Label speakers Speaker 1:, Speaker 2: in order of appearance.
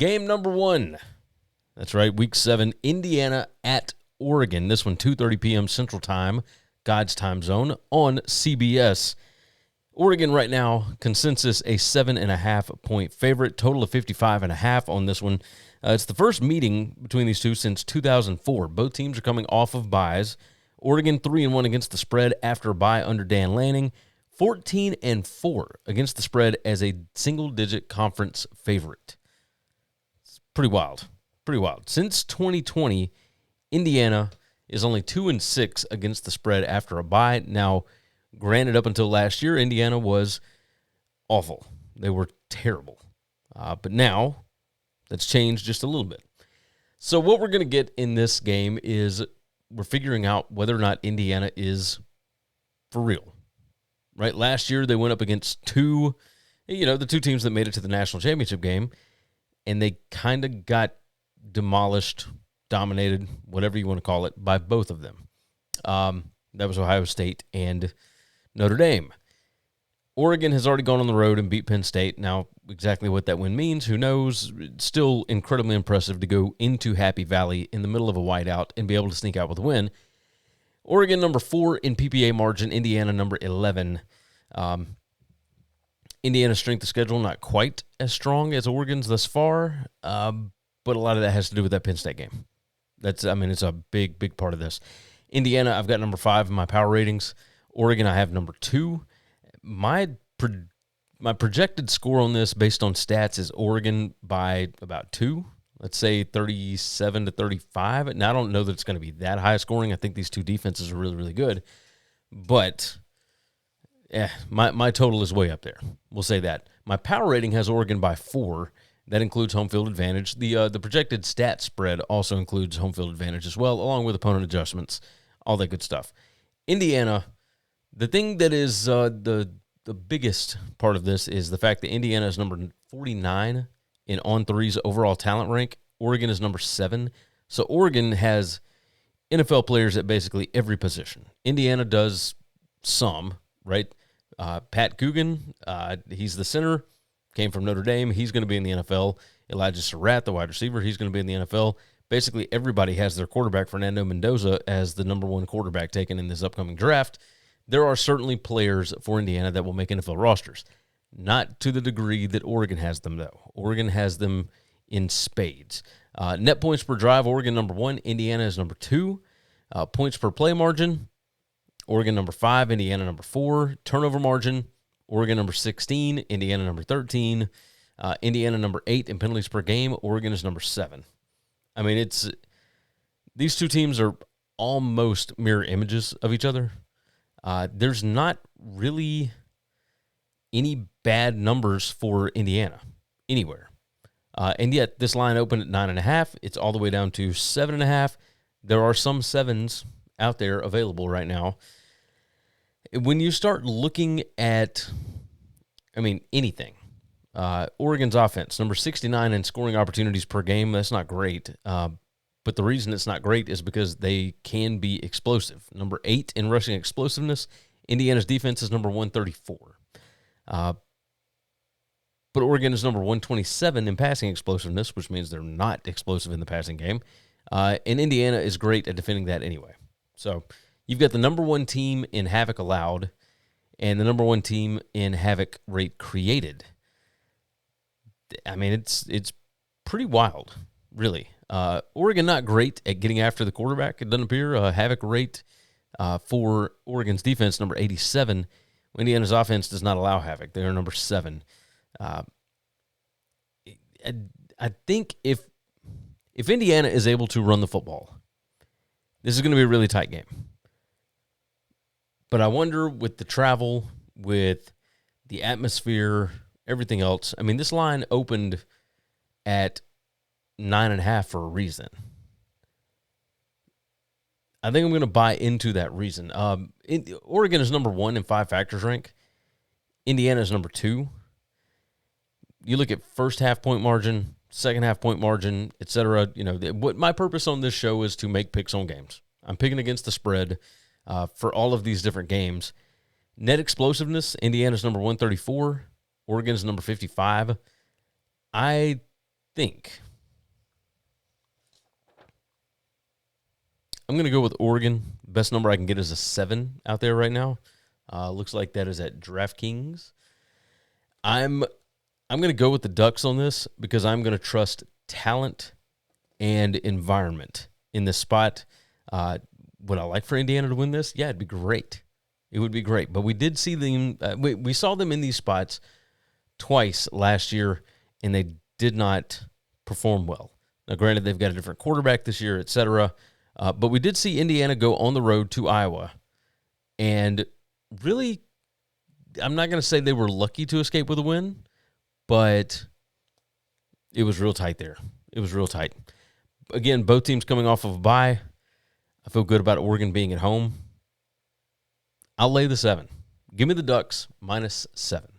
Speaker 1: Game number 1. That's right, Week 7, Indiana at Oregon. This one, 2:30 p.m. Central Time, God's time zone, on CBS. Oregon right now, consensus a 7.5-point favorite, total of 55.5 on this one. It's the first meeting between these two since 2004. Both teams are coming off of byes. Oregon 3-1 against the spread after a bye under Dan Lanning, 14-4 against the spread as a single-digit conference favorite. It's pretty wild. Pretty wild. Since 2020, Indiana is only 2-6 against the spread after a bye. Now, granted, up until last year, Indiana was awful. They were terrible. But now, that's changed just a little bit. So what we're going to get in this game is we're figuring out whether or not Indiana is for real. Right? Last year, they went up against the two teams that made it to the national championship game, and they kind of got demolished, dominated, whatever you want to call it, by both of them. That was Ohio State and Notre Dame. Oregon has already gone on the road and beat Penn State. Now, exactly what that win means, who knows? It's still incredibly impressive to go into Happy Valley in the middle of a whiteout and be able to sneak out with a win. Oregon, number 4 in PPA margin. Indiana, number 11. Indiana's strength of schedule, not quite as strong as Oregon's thus far, but a lot of that has to do with that Penn State game. It's a big, big part of this. Indiana, I've got number 5 in my power ratings. Oregon, I have number 2. My projected score on this, based on stats, is Oregon by about 2. Let's say 37-35. Now, I don't know that it's going to be that high scoring. I think these two defenses are really, really good. But my total is way up there. We'll say that. My power rating has Oregon by 4. That includes home field advantage. The projected stat spread also includes home field advantage as well, along with opponent adjustments, all that good stuff. Indiana, the thing that is the biggest part of this is the fact that Indiana is number 49 in On3's overall talent rank. Oregon is number 7. So Oregon has NFL players at basically every position. Indiana does some, right? Pat Coogan, he's the center, came from Notre Dame. He's going to be in the NFL. Elijah Surratt, the wide receiver, he's going to be in the NFL. Basically, everybody has their quarterback, Fernando Mendoza, as the number 1 quarterback taken in this upcoming draft. There are certainly players for Indiana that will make NFL rosters. Not to the degree that Oregon has them, though. Oregon has them in spades. Net points per drive, Oregon number 1, Indiana is number 2. Points per play margin, Oregon number 5, Indiana number 4. Turnover margin, Oregon number 16, Indiana number 13. Indiana number 8 in penalties per game, Oregon is number 7. I mean, these two teams are almost mirror images of each other. There's not really any bad numbers for Indiana anywhere. And yet this line opened at 9.5. It's all the way down to 7.5. There are some 7s out there available right now. When you start looking at, anything, Oregon's offense, number 69 in scoring opportunities per game, that's not great. But the reason it's not great is because they can be explosive. Number 8 in rushing explosiveness. Indiana's defense is number 134. But Oregon is number 127 in passing explosiveness, which means they're not explosive in the passing game. And Indiana is great at defending that anyway. So you've got the number 1 team in havoc allowed and the number 1 team in havoc rate created. I mean, it's pretty wild, really. Oregon not great at getting after the quarterback, it doesn't appear. Havoc rate for Oregon's defense, number 87. Indiana's offense does not allow havoc. They are number 7. I think if Indiana is able to run the football, this is going to be a really tight game. But I wonder, with the travel, with the atmosphere, everything else, this line opened at 9.5 for a reason. I think I'm going to buy into that reason. Oregon is number 1 in 5 factors rank. Indiana is number 2. You look at first half point margin, second half point margin, etc. What my purpose on this show is to make picks on games. I'm picking against the spread for all of these different games. Net explosiveness, Indiana's number 134. Oregon's number 55. I think I'm going to go with Oregon. Best number I can get is a 7 out there right now. Looks like that is at DraftKings. I'm going to go with the Ducks on this because I'm going to trust talent and environment in this spot. Would I like for Indiana to win this? Yeah, it'd be great. It would be great. But we did see them. We saw them in these spots twice last year, and they did not perform well. Now, granted, they've got a different quarterback this year, et cetera. But we did see Indiana go on the road to Iowa, and really, I'm not going to say they were lucky to escape with a win, but it was real tight there. It was real tight. Again, both teams coming off of a bye. I feel good about Oregon being at home. I'll lay the 7. Give me the Ducks -7.